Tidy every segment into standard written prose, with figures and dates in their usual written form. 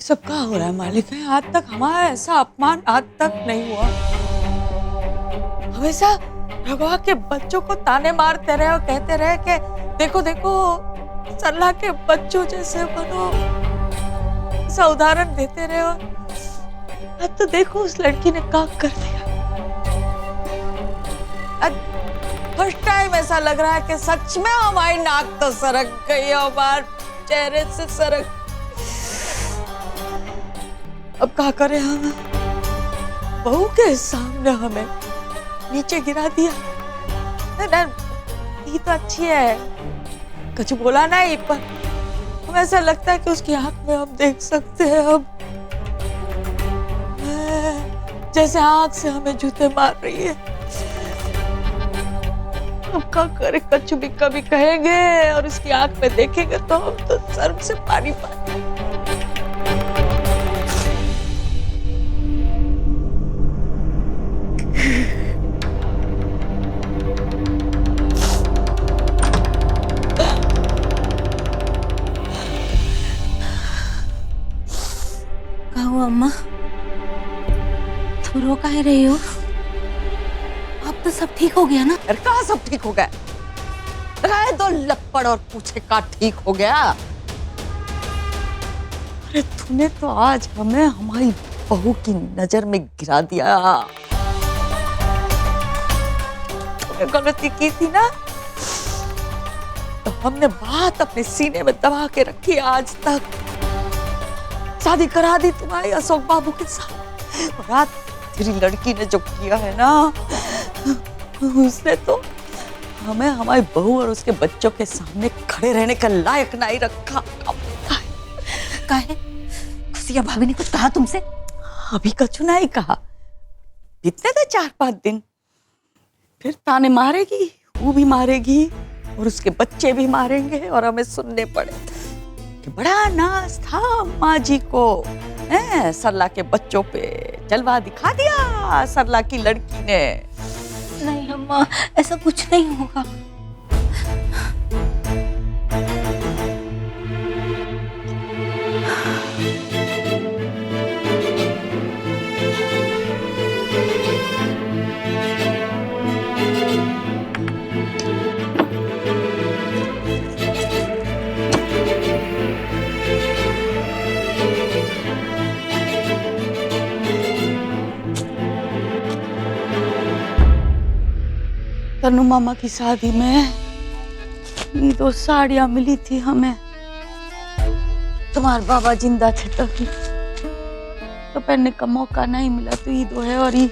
सब क्या हो रहा है मालिक है? आज तक हमारा ऐसा अपमान आज तक नहीं हुआ। हमेशा भगवा के बच्चों को ताने मारते रहे और कहते रहे कि देखो देखो सरला के बच्चों जैसे बनो, ऐसा उदाहरण देते रहे। और अब तो देखो उस लड़की ने क्या कर दिया। फर्स्ट टाइम ऐसा लग रहा है कि सच में हमारी नाक तो सरक गई और बार चेहरे से सरक। अब क्या करें हम? बहू के सामने हमें नीचे गिरा दिया। ये तो अच्छी है, कुछ बोला नहीं, पर हमें ऐसा लगता है कि उसकी आंख में हम देख सकते हैं अब, जैसे आंख से हमें जूते मार रही है। अब क्या करे? कछु भी कभी कहेंगे और उसकी आंख में देखेंगे तो हम तो शर्म से पानी पानी। अम्मा, तुम रो काहे रही हो? अब तो सब ठीक हो गया ना? अरे कहाँ सब ठीक हो गया? राय दो लपड़ और पूछे का ठीक हो गया। अरे तूने तो आज हमें हमारी बहू की नजर में गिरा दिया। तूने गलती की थी ना, तो हमने बात अपने सीने में दबा के रखी। आज तक शादी करा दी तुम्हारी अशोक बाबू के साथ, और आज तेरी लड़की ने जो किया है ना, उसने तो हमें हमारी बहू और उसके बच्चों के सामने खड़े रहने का लायक नहीं रखा। काहे? खुशिया भाभी ने कुछ कहा तुमसे? अभी कछु नहीं कहा, बीतने थे 4-5 दिन, फिर ताने मारेगी, वो भी मारेगी और उसके बच्चे भी मारेंगे और हमें सुनने पड़े कि बड़ा नाज था अम्मा जी को। सरला के बच्चों पे जलवा दिखा दिया सरला की लड़की ने। नहीं अम्मा, ऐसा कुछ नहीं होगा। तनु मामा की शादी में ये 2 साड़ियां मिली थी हमें। तुम्हारे बाबा जिंदा थे तभी, तो पहनने का मौका नहीं मिला, तो ये 2 है। और ये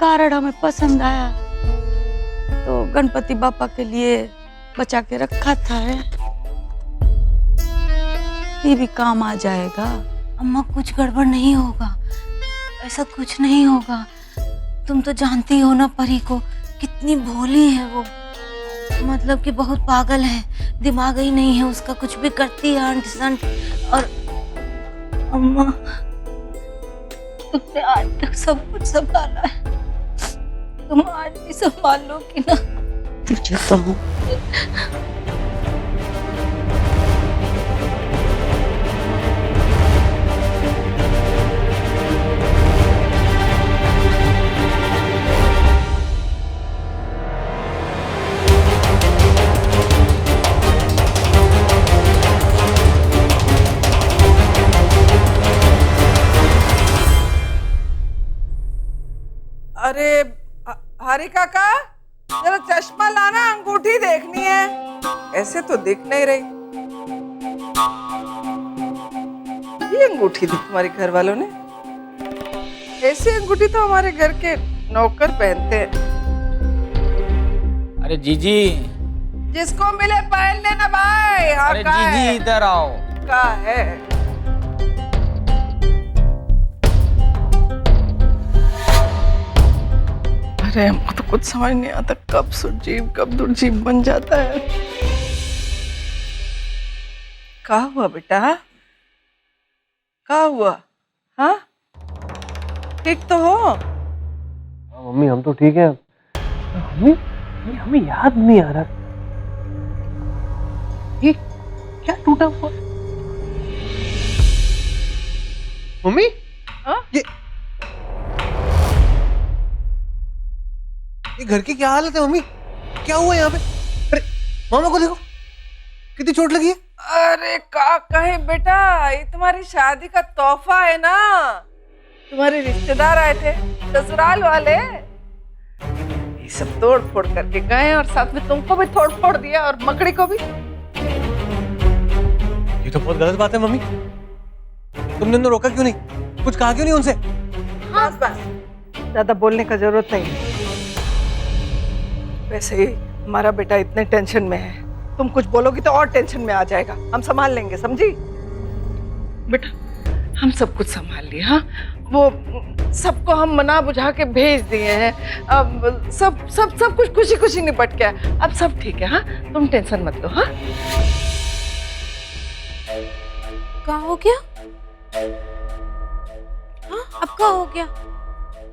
कारण हमें पसंद आया, तो गणपति बापा के लिए बचा के रखा था। ये भी काम आ जाएगा। अम्मा कुछ गड़बड़ नहीं होगा, ऐसा कुछ नहीं होगा। तुम तो जानती हो ना परी को, कितनी भोली है वो, मतलब कि बहुत पागल है, दिमाग ही नहीं है उसका, कुछ भी करती है अंट संट। और अम्मा तुमने आज तक सब कुछ संभाला है, तुम आज भी संभाल लो कि ना? तुझे तो हूँ। अरे हरी काका, जरा चश्मा लाना, अंगूठी देखनी है। ऐसे तो दिख नहीं रही। ये अंगूठी दी तुम्हारे घर वालों ने? ऐसी अंगूठी तो हमारे घर के नौकर पहनते हैं। अरे जीजी, जिसको मिले पहन लेना भाई। हाँ, अरे जीजी इधर आओ। का है? अरे हमको तो कुछ समझ नहीं आता, कब सुजीव कब दुर्जीव बन जाता है। क्या हुआ बेटा? क्या हुआ? हाँ, ठीक तो हो? मम्मी हम तो ठीक है। मम्मी हमें याद नहीं आ रहा, ये क्या टूटा हुआ? मम्मी हाँ? ये घर की क्या हालत है मम्मी? क्या हुआ यहाँ पे? अरे मामा को देखो, कितनी चोट लगी है। अरे का कहे बेटा, ये तुम्हारी शादी का तोहफा है ना। तुम्हारे रिश्तेदार आए थे, ससुराल वाले, ये सब तोड़ फोड़ करके गए और साथ में तुमको भी तोड़ फोड़ दिया और मकड़ी को भी। ये तो बहुत गलत बात है मम्मी। तुमने उन्हें रोका क्यों नहीं? कुछ कहा क्यों नहीं उनसे? बस बस, ज्यादा बोलने का जरूरत नहीं। वैसे ही हमारा बेटा इतने टेंशन में है, तुम कुछ बोलोगी तो और टेंशन में आ जाएगा। हम संभाल लेंगे, समझी बेटा? हम सब कुछ संभाल लिए। हाँ, वो सबको हम मना बुझा के भेज दिए हैं। अब सब सब सब कुछ खुशी खुशी निपट गया। अब सब ठीक है। हाँ, तुम टेंशन मत लो। हाँ, क्या हो गया? हाँ, अब क्या हो गया?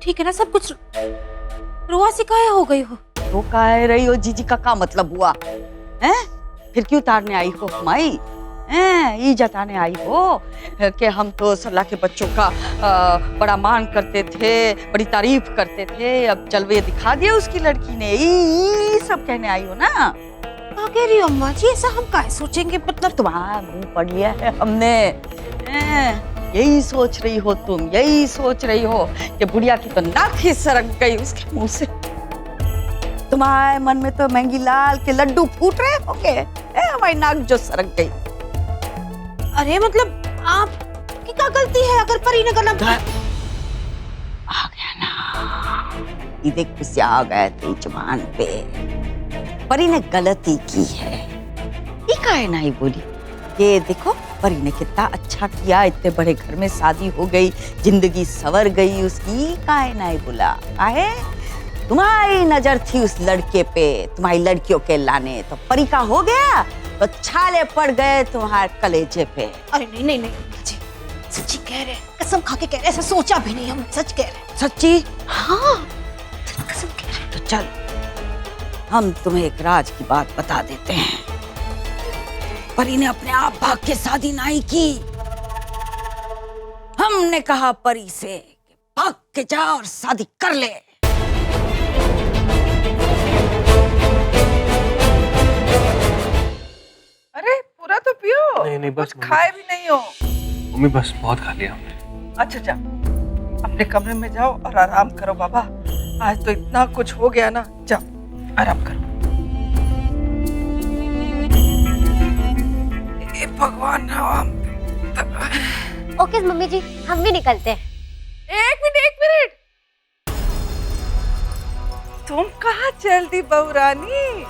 ठीक है ना सब कुछ? रुआ सी काहे हो गई हो? तो कह रही हो जीजी का मतलब हुआ हैं? फिर क्यों उतारने आई हो माई? ये जताने आई हो कि हम तो सल्ला के बच्चों का बड़ा मान करते थे, बड़ी तारीफ करते थे, अब जलवे दिखा दिया उसकी लड़की ने। ये सब कहने आई हो ना? क्या कह रही हो अम्मा जी? ऐसा हम काहे सोचेंगे? मतलब तुम्हारा मुंह पड़ लिया है हमने। यही सोच रही हो तुम, यही सोच रही हो कि बुढ़िया की तो नाक ही सरक गई उसके मुंह से। तुम्हारे मन में तो महंगी लाल के लड्डू फूट रहे होंगे, हमारी नाक जो सरक गई। अरे मतलब आपकी क्या गलती है अगर परी ने गलत? आ गया ना, ये देख गुस्सा आ गया तेरी जुबान पे। परी ने गलती की है, ये काहे नहीं बोली? ये देखो परी ने कितना अच्छा किया, इतने बड़े घर में शादी हो गई, जिंदगी संवर गई उसकी। काहे नहीं बोला? काहे? तुम्हारी नजर थी उस लड़के पे, तुम्हारी लड़कियों के लाने, तो परी का हो गया तो छाले पड़ गए तुम्हारे कलेजे पे। अरे नहीं नहीं नहीं जी, सच्ची कह रहे, कसम खा के कह रहे, ऐसा सोचा भी नहीं हम, सच कह रहे। सच्ची? हाँ कसम कह रहे। तो चल हम तुम्हें एक राज की बात बता देते हैं। परी ने अपने आप भाग के शादी नहीं की। हमने कहा परी से कि भाग के जा और शादी कर ले। अरे पूरा तो पियो। नहीं, बस कुछ खाए भी नहीं हो। मम्मी बस बहुत खा लिया हमने। अच्छा जा, अपने कमरे में जाओ और आराम करो बाबा। आज तो इतना कुछ हो गया ना, जाओ आराम करो। ए भगवान राम। ओके मम्मी जी, हम भी निकलते हैं। एक मिनट। तुम कहाँ चल दी बहू रानी?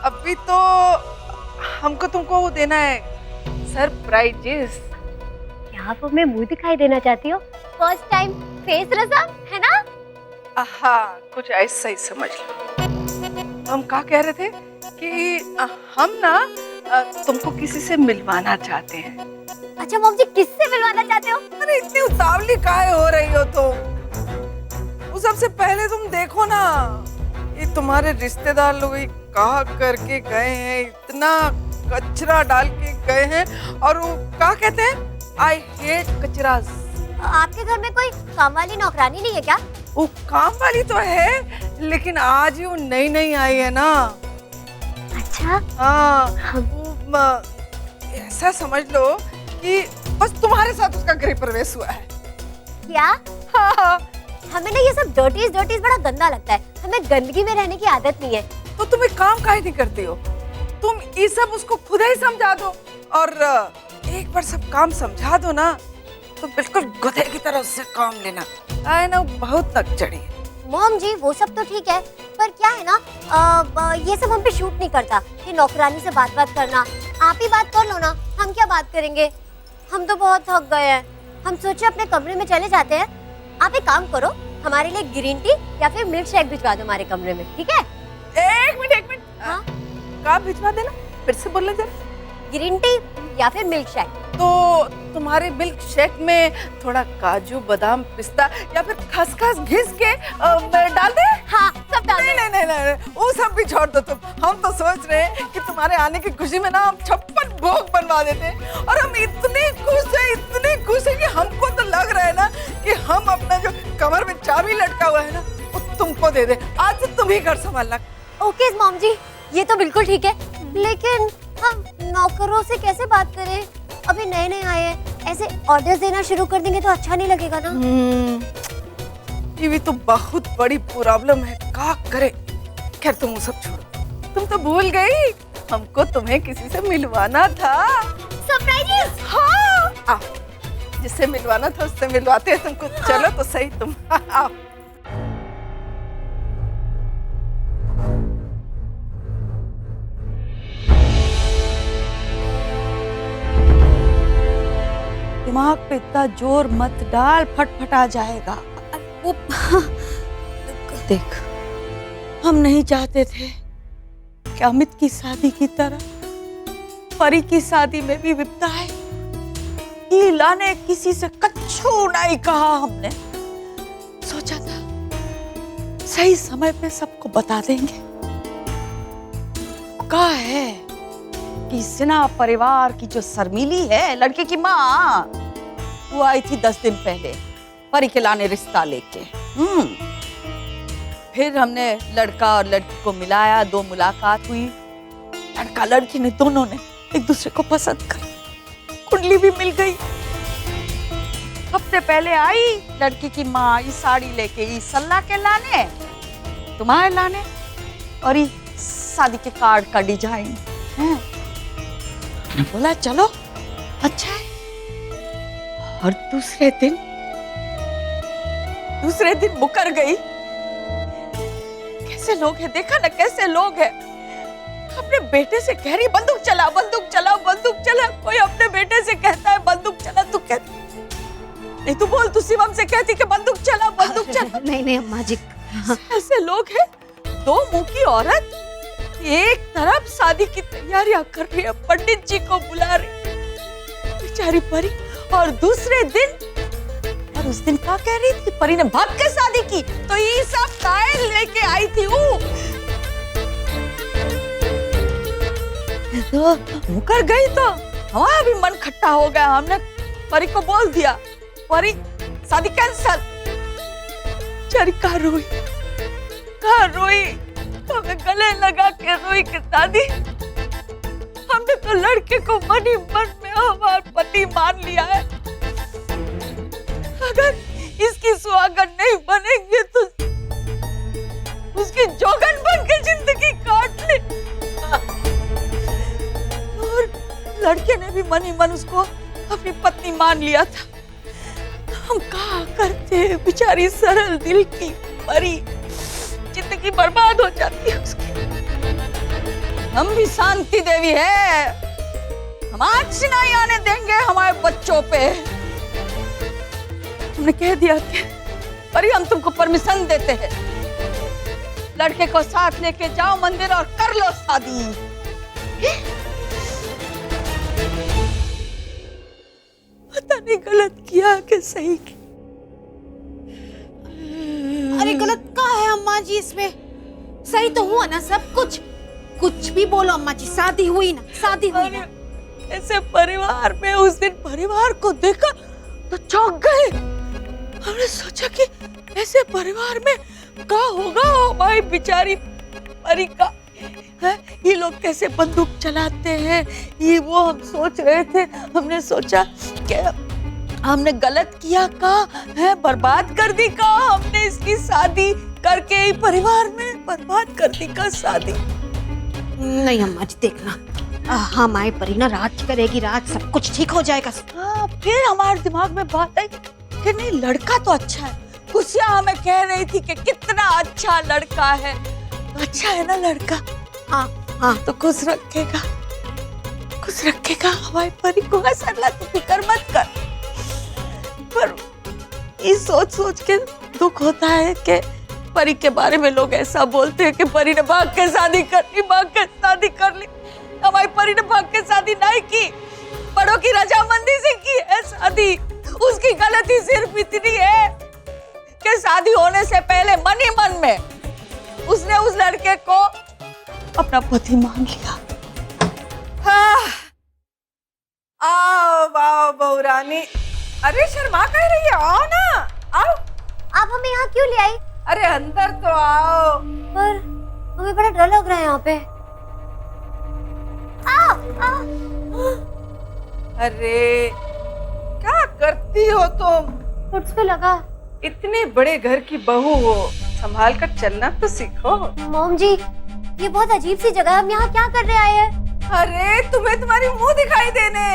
अभी तो हमको तुमको वो देना है, सरप्राइजेस। क्या आप हमें मुंह दिखाई देना चाहती हो? फर्स्ट टाइम फेस रसम है ना? हाँ, कुछ ऐसा ही समझ लो। हम क्या कह रहे थे कि हम ना तुमको किसी से मिलवाना चाहते हैं। अच्छा मम्मी जी, किससे मिलवाना चाहते हो? अरे इतनी उतावली काहे हो रही हो तुम? वो सबसे पहले तुम देखो ना, ये तुम्हारे रिश्तेदार लोग कहा करके गए हैं, इतना कचरा डाल के गए हैं। और वो क्या कहते हैं, आई हेट कचरा। आपके घर में कोई काम वाली नौकरानी नहीं है क्या? वो काम वाली तो है, लेकिन आज ही वो नई आई है ना। अच्छा हाँ, ऐसा समझ लो कि बस तुम्हारे साथ उसका गृह प्रवेश हुआ है। क्या? हाँ। हमें ना ये सब डर्टीज बड़ा गंदा लगता है। हमें गंदगी में रहने की आदत नहीं है। तो तुम एक काम काहे नहीं करती हो? तुम ये सब उसको खुद ही समझा दो, और एक बार सब काम समझा दो ना, तो बिल्कुल गधे की तरह उससे काम लेना। आए ना, बहुत तक चढ़ी। मॉम जी वो सब तो ठीक है, पर क्या है ना, ये सब हम पे शूट नहीं करता कि नौकरानी से बात करना। आप ही बात कर लो ना, हम क्या बात करेंगे? हम तो बहुत थक गए हैं। हम सोचे अपने कमरे में चले जाते हैं। आप एक काम करो, हमारे लिए ग्रीन टी या फिर मिल्क शेक भिजवा दो हमारे कमरे में, ठीक है? एक मिनट। हाँ? कहाँ भिजवा देना? फिर से बोलना जरा। ग्रीन टी या फिर मिल्क शेक। तो तुम्हारे मिल्क शेक में थोड़ा काजू, बादाम, पिस्ता या फिर खसखस घिस के डाल दे? हाँ सब डाल दो। नहीं, वो सब भी छोड़ दो तुम। हम तो सोच रहे हैं कि तुम्हारे आने की खुशी में ना हम 56 भोग बनवा देते हैं। और हम इतने खुश हैं चाबी लटका हुआ है ना वो तुमको दे दे, आज से तुम ही घर संभालना। ओके मॉम जी, ये तो बिल्कुल ठीक है, लेकिन हम नौकरों से कैसे बात करें? अभी नए नए आए हैं, ऐसे ऑर्डर्स देना शुरू कर देंगे तो अच्छा नहीं लगेगा ना। ये भी तो बहुत बड़ी प्रॉब्लम है, क्या करे। खैर तुम वो सब छोड़ो, तुम तो भूल गई हमको तुम्हें किसी से मिलवाना था। सरप्राइजेस? हाँ, आओ, जिससे मिलवाना था उससे मिलवाते हैं तुमको। चलो तो सही तुम आओ। दिमाग पे इतना जोर मत डाल, फटफटा जाएगा। वो देख, हम नहीं चाहते थे कि अमित की शादी की तरह परी की शादी में भी विपदा है। ईला ने किसी से कच्छू नहीं कहा। हमने सोचा था सही समय पे सबको बता देंगे। कहा है कि सिन्हा परिवार की जो शर्मिली है, लड़के की माँ, वो आई थी 10 दिन पहले परी के लाने रिश्ता लेके। फिर हमने लड़का और लड़की को मिलाया, 2 मुलाकात हुई। लड़का लड़की ने दोनों ने एक दूसरे को पसंद कर, कुंडली भी मिल गई। हफ्ते पहले आई लड़की की माँ ये साड़ी लेके, ये सल्ला के लाने, तुम्हारे लाने, और ये शादी के कार्ड का डिजाइन है। बोला चलो अच्छा है। और दूसरे दिन मुकर गई। कैसे लोग हैं, देखा ना कैसे लोग हैं। अपने बेटे से कह रही बंदूक चला, बंदूक चला, बंदूक चला। कोई अपने बेटे से कहता है बंदूक चला, तू कहती नहीं, तू बोल, तू शिवम से कहती कि बंदूक चला, बंदूक चला। नहीं अम्मा जी। ऐसे लोग हैं। 2 मुंह की औरत एक तरफ शादी की तैयारियां कर रही है, पंडित जी को बुला रही बेचारी परी, और दूसरे दिन, और उस दिन क्या कह रही थी, परी ने भाग के शादी की तो ये सब काय लेके आई थी। तो मुकर गई तो हमारा भी मन खट्टा हो गया। हमने परी को बोल दिया, परी शादी कैंसल। बेचारी कहाँ रोई, तो हमें गले लगा के रोई कि दादी, हमने तो लड़के को मन ही मन में हमारा पति मान लिया है। अगर इसकी सुहागन नहीं बनेंगे तो उसकी जोगन बन के जिंदगी काट ले। और लड़के ने भी मन ही मन उसको अपनी पत्नी मान लिया था। हम क्या करते, बेचारी सरल दिल की परी, जिंदगी बर्बाद हो जाती है उसकी। हम भी शांति देवी है, हम आज नहीं आने देंगे हमारे बच्चों पे। तुमने कह दिया कि परी हम तुमको परमिशन देते हैं, लड़के को साथ लेके जाओ मंदिर और कर लो शादी। पता नहीं गलत किया कि सही किया। अरे गलत कहाँ है अम्मा जी इसमें? सही तो हुआ ना सब कुछ। कुछ भी बोलो अम्मा जी, शादी हुई ना, शादी हुई ना। ऐसे परिवार में उस दिन परिवार को देखा तो चौंक गए। हमने सोचा कि ऐसे परिवार में क्या होगा हमारी बेचारी परी का। ये लोग कैसे बंदूक चलाते हैं, ये वो हम सोच रहे थे। हमने सोचा कि हमने गलत किया का है, बर्बाद कर दी का हमने इसकी शादी करके ही परिवार में बर्बाद कर दी का शादी। नहीं अम्मा जी देखना, हमारी परी ना राज करेगी, राज सब कुछ ठीक हो जाएगा। हाँ, फिर हमारे दिमाग में बात आई कि नहीं लड़का तो अच्छा है। खुशियाँ हमें कह रही थी कि कितना अच्छा लड़का है। अच्छा है ना लड़का? हाँ तो खुश रखेगा हमारी परी को। सरला तू फिक्र मत कर। पर इस सोच के दुख होता है कि परी के बारे में लोग ऐसा बोलते हैं कि परी ने भाग के शादी कर ली। हमारी परी ने भाग के शादी नहीं की, बड़ों की रजामंदी से की है शादी। उसकी गलती सिर्फ इतनी है कि शादी होने से पहले मन ही मन में उसने उस लड़के को अपना पति मान लिया। आओ बहू रानी। अरे शर्मा कह रही है, आओ ना, आओ। आप हमें यहाँ क्यों ले आई? अरे अंदर तो आओ। पर हमें बड़ा डर लग रहा है यहाँ पे। आ! अरे क्या करती हो तुम? फुट्स पे लगा। इतने बड़े घर की बहू हो, संभाल कर चलना तो सीखो। मॉम जी, ये बहुत अजीब सी जगह है, हम यहाँ क्या कर रहे आए हैं? अरे तुम्हें तुम्हारी मुंह दिखाई देने।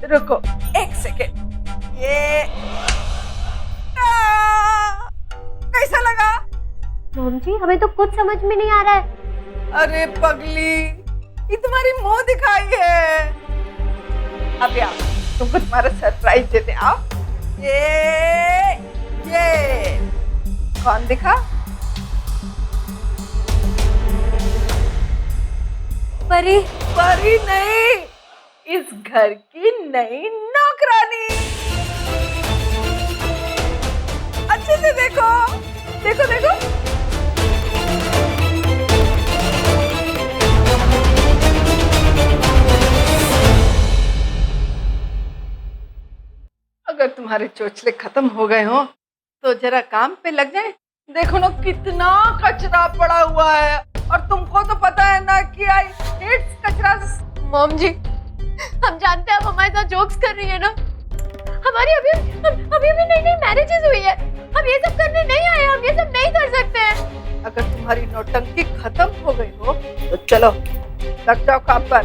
रुको एक सेकेंड। ये कैसा लगा? मॉम जी, हमें तो कुछ समझ में नहीं आ रहा है। अरे पगली, ये तुम्हारी मुंह दिखाई है। अब आओ, तुमको तुम्हारा सरप्राइज देते। आओ। ये कौन दिखा? परी। परी नहीं, इस घर की नई नौकरानी। अच्छे से देखो, देखो देखो। अगर तुम्हारे चोचले खत्म हो गए हो तो जरा काम पे लग जाए। देखो ना कितना कचरा पड़ा हुआ है, और तुमको तो पता है ना कि आई हेट्स कचरा। मॉम जी, हम जानते हैं आप हमारे साथ जोक्स कर रही है ना। हमारी अभी नई मैरिजेस हुई है, हम ये सब करने नहीं आए, हम ये सब नहीं कर सकते हैं। अगर तुम्हारी नौटंकी खत्म हो गई हो तो चलो लग जाओ काम पर।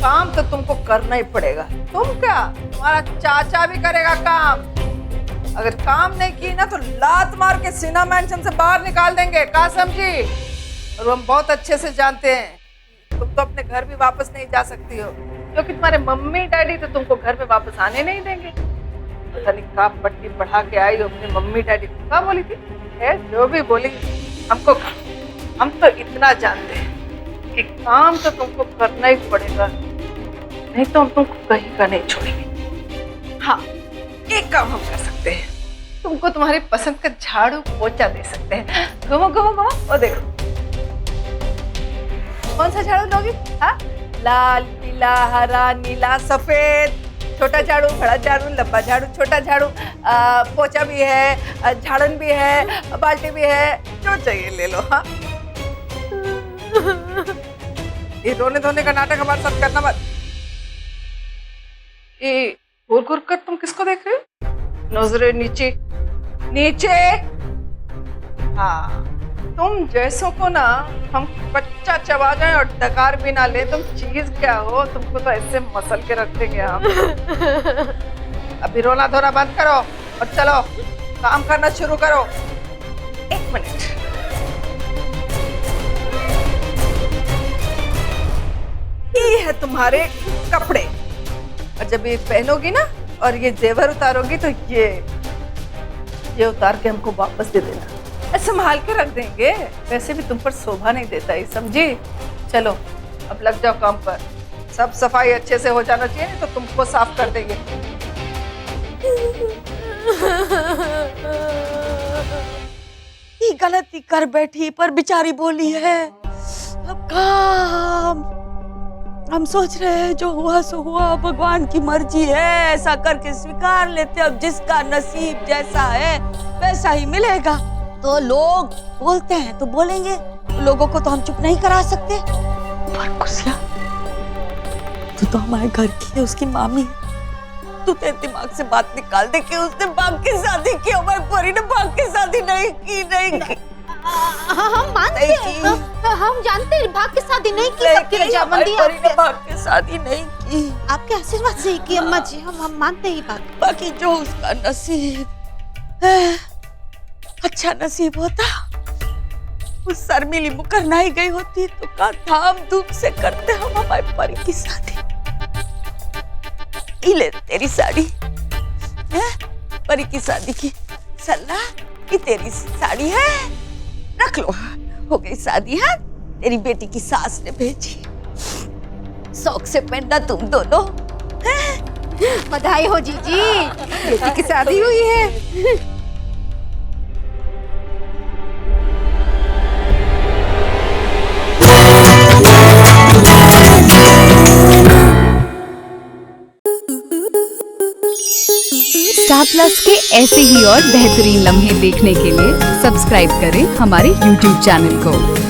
काम तो तुमको करना ही पड़ेगा। तुम क्या, तुम्हारा चाचा भी करेगा काम। अगर काम नहीं की ना तो लात मार के सीना मेंशन से बाहर निकाल देंगे, का समझी? और हम बहुत अच्छे से जानते हैं तुम तो अपने घर भी वापस नहीं जा सकती हो, क्योंकि तुम्हारे मम्मी डैडी तो तुमको घर में वापस आने नहीं देंगे। पता नहीं क्या पट्टी पढ़ा के आई हो अपने मम्मी डैडी को। क्या बोली थी? जो भी बोली हमको, हम तो इतना जानते हैं कि काम तो तुमको करना ही पड़ेगा, नहीं तो हम तुमको कहीं का नहीं छोड़ेंगे। हाँ, एक काम हम कर सकते हैं, तुमको तुम्हारी पसंद का झाड़ू पोछा दे सकते हैं। घुमो घुमो घुमो, वो देखो। कौन सा झाड़ू लोगी? हाँ, लाल, पीला, हरा, नीला, सफेद। छोटा झाड़ू, बड़ा झाड़ू, लंबा झाड़ू, छोटा झाड़ू, पोछा भी है, झाड़न भी है, बाल्टी भी है, जो चाहिए ले लो। हाँ, ये रोने धोने का नाटक हमारे साथ करना मत। ये घूर घूर कर तुम किसको देख रहे हो? नजरें नीचे नीचे। हाँ, तुम जैसों को ना हम कच्चा चबा जाए और डकार भी ना ले। तुम चीज क्या हो, तुमको तो ऐसे मसल के रख देंगे हम। अभी रोना धोना बंद करो और चलो काम करना शुरू करो। एक मिनट। ये है तुम्हारे कपड़े, और जब ये पहनोगी ना और ये जेवर उतारोगी तो ये उतार के हमको वापस दे देना। संभाल के रख देंगे, वैसे भी तुम पर शोभा नहीं देता है, समझी? चलो अब लग जाओ काम पर। सब सफाई अच्छे से हो जाना चाहिए, नहीं तो तुमको साफ कर देंगे। ये गलती कर बैठी पर बेचारी बोली है। अब काम हम सोच रहे हैं जो हुआ सो हुआ, भगवान की मर्जी है, ऐसा करके स्वीकार लेते। अब जिसका नसीब जैसा है वैसा ही मिलेगा। तो लोग बोलते हैं तो बोलेंगे, लोगों को तो हम चुप नहीं करा सकते। पर कुसला, तू तो हमारे घर की है, उसकी मामी। तू तेरे दिमाग से बात निकाल दे कि उसने बाग की शादी की, हमारी परी ने बाग की शादी नहीं की। हम मानते हैं, हम जानते हैं भाग की शादी नहीं की, सबकी रजामंदी परी ने बाग की शादी नहीं की। आपके आशीर्वाद से ही की अम्मा जी, हम मानते ही बात। बाकी जो उसका नसीब अच्छा नसीब होता, उस शर्मिली मुकरना ही गई होती तो का धाम धूम से करते हम हमारी परी की शादी। ले तेरी साड़ी है, परी की शादी की सल्ला, ये तेरी साड़ी है, रख लो। हो गई शादी है, तेरी बेटी की सास ने भेजी, शौक से पहनना तुम दोनों। बधाई हो जीजी, बेटी की शादी हुई है। स्टार प्लस के ऐसे ही और बेहतरीन लम्हे देखने के लिए सब्सक्राइब करें हमारे YouTube चैनल को।